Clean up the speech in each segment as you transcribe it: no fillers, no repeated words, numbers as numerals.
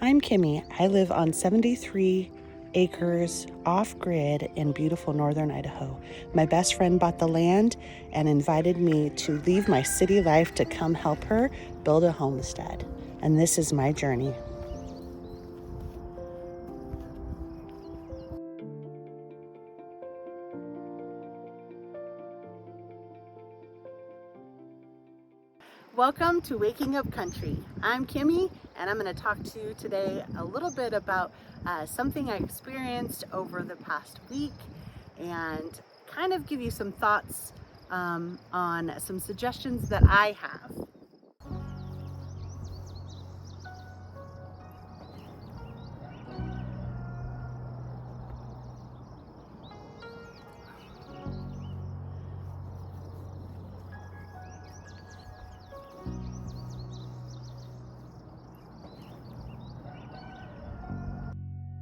I'm Kimmie. I live on 73 acres off-grid in beautiful Northern Idaho. My best friend bought the land and invited me to leave my city life to come help her build a homestead. And this is my journey. Welcome to Waking Up Country. I'm Kimmie, and I'm going to talk to you today a little bit about something I experienced over the past week and kind of give you some thoughts on some suggestions that I have.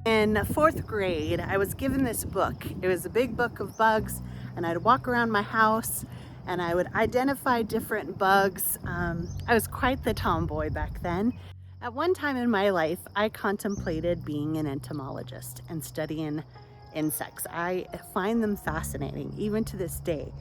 In fourth grade, I was given this book. It was a big book of bugs, and I'd walk around my house and I would identify different bugs. I was quite the tomboy back then. At one time in my life, I contemplated being an entomologist and studying insects. I find them fascinating, even to this day.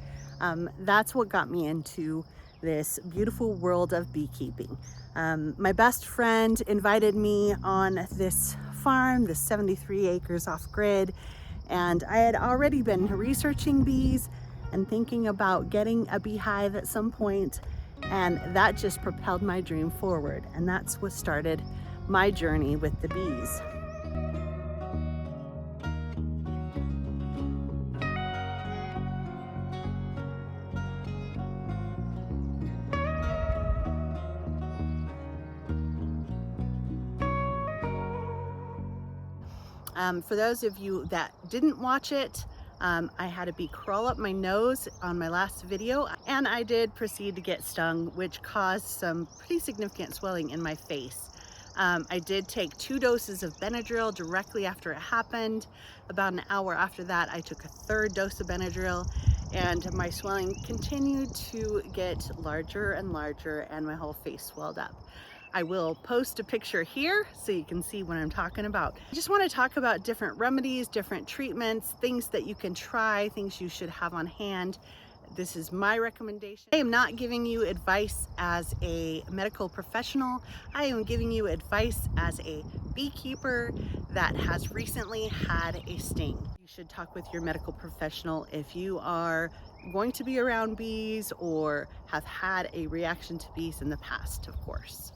That's what got me into this beautiful world of beekeeping. My best friend invited me on this farm, this 73 acres off grid, and I had already been researching bees and thinking about getting a beehive at some point, and that just propelled my dream forward, and that's what started my journey with the bees. For those of you that didn't watch it, I had a bee crawl up my nose on my last video, and I did proceed to get stung, which caused some pretty significant swelling in my face. I did take 2 doses of Benadryl directly after it happened. About an hour after that, I took a 3rd dose of Benadryl, and my swelling continued to get larger and larger, and my whole face swelled up. I will post a picture here so you can see what I'm talking about. I just want to talk about different remedies, different treatments, things that you can try, things you should have on hand. This is my recommendation. I am not giving you advice as a medical professional. I am giving you advice as a beekeeper that has recently had a sting. You should talk with your medical professional if you are going to be around bees or have had a reaction to bees in the past, of course.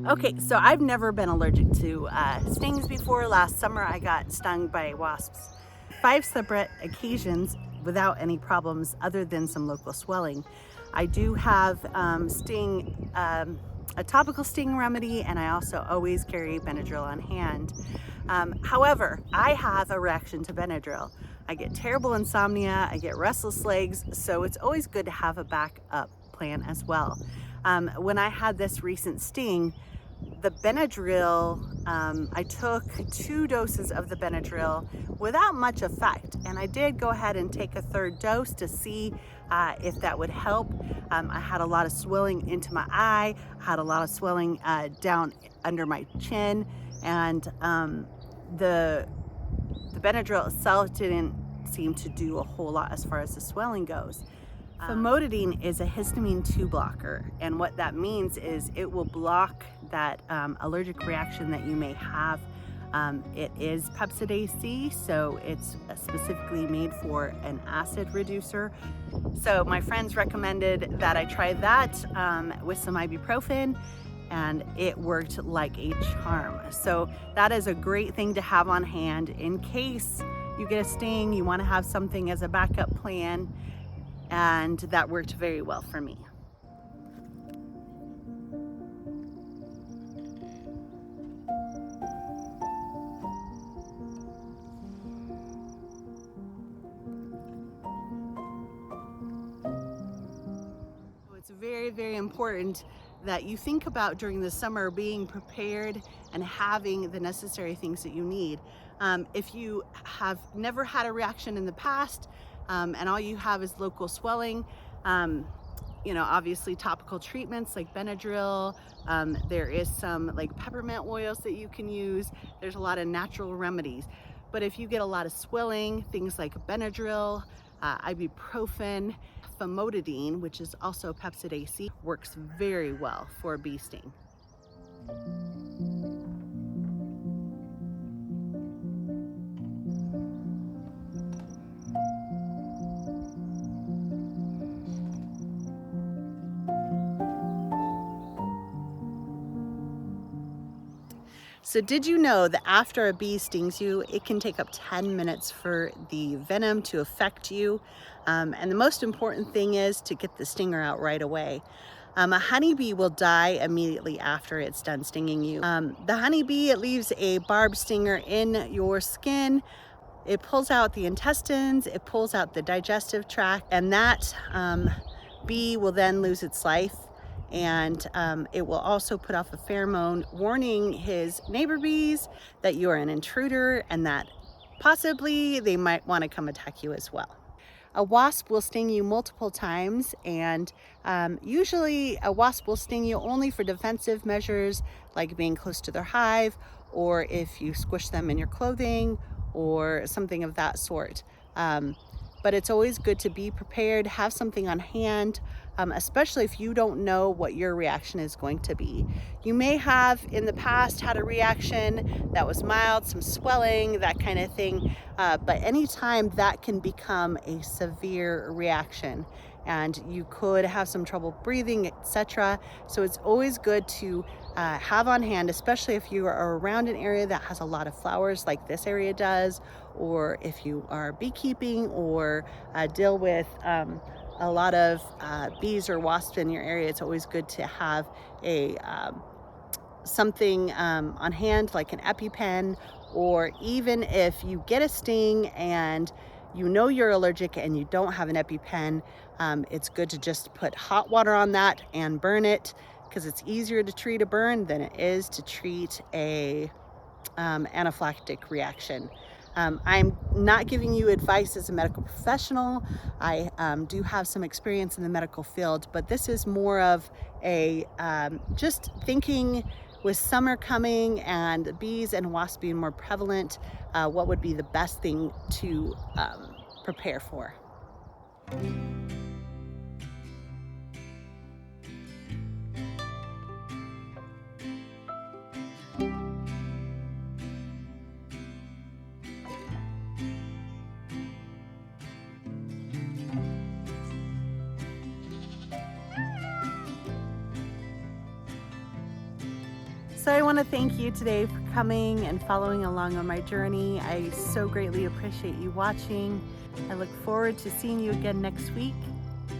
Okay, so I've never been allergic to stings before. Last summer I got stung by wasps. 5 separate occasions without any problems other than some local swelling. I do have a topical sting remedy, and I also always carry Benadryl on hand. However, I have a reaction to Benadryl. I get terrible insomnia, I get restless legs, so it's always good to have a backup plan as well. When I had this recent sting, the Benadryl, I took 2 doses of the Benadryl without much effect, and I did go ahead and take a 3rd dose to see if that would help. I had a lot of swelling into my eye, had a lot of swelling down under my chin, and the Benadryl itself didn't seem to do a whole lot as far as the swelling goes. Famotidine is a histamine 2 blocker, and what that means is it will block that allergic reaction that you may have. It is Pepsidase C, so it's specifically made for an acid reducer. So my friends recommended that I try that with some ibuprofen, and it worked like a charm. So that is a great thing to have on hand in case you get a sting. You want to have something as a backup plan, and that worked very well for me. It's very, very important that you think about during the summer, being prepared and having the necessary things that you need. If you have never had a reaction in the past, and all you have is local swelling, you know, obviously topical treatments like Benadryl, there is some like peppermint oils that you can use. There's a lot of natural remedies. But if you get a lot of swelling, things like Benadryl, ibuprofen, famotidine, which is also Pepsid-AC, works very well for a bee sting. So did you know that after a bee stings you, it can take up 10 minutes for the venom to affect you? And the most important thing is to get the stinger out right away. A honeybee will die immediately after it's done stinging you. The honeybee, it leaves a barbed stinger in your skin. It pulls out the intestines, it pulls out the digestive tract, and that bee will then lose its life. And it will also put off a pheromone warning his neighbor bees that you are an intruder and that possibly they might want to come attack you as well. A wasp will sting you multiple times, and usually a wasp will sting you only for defensive measures like being close to their hive, or if you squish them in your clothing or something of that sort. But it's always good to be prepared, have something on hand, especially if you don't know what your reaction is going to be. You may have in the past had a reaction that was mild, some swelling, that kind of thing, but anytime that can become a severe reaction and you could have some trouble breathing, etc. So it's always good to have on hand, especially if you are around an area that has a lot of flowers like this area does, or if you are beekeeping or deal with a lot of bees or wasps in your area. It's always good to have a something on hand like an EpiPen, or even if you get a sting and you know you're allergic and you don't have an EpiPen, it's good to just put hot water on that and burn it, because it's easier to treat a burn than it is to treat a anaphylactic reaction. I'm not giving you advice as a medical professional. I do have some experience in the medical field, but this is more of a just thinking with summer coming and bees and wasps being more prevalent, what would be the best thing to prepare for. So I want to thank you today for coming and following along on my journey. I so greatly appreciate you watching. I look forward to seeing you again next week.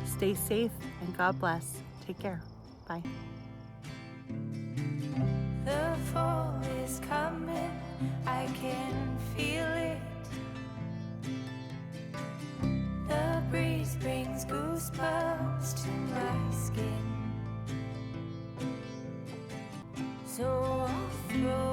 Stay safe and God bless. Take care. Bye. The fall is coming, I can feel it. The breeze brings goosebumps to my skin. So I'll throw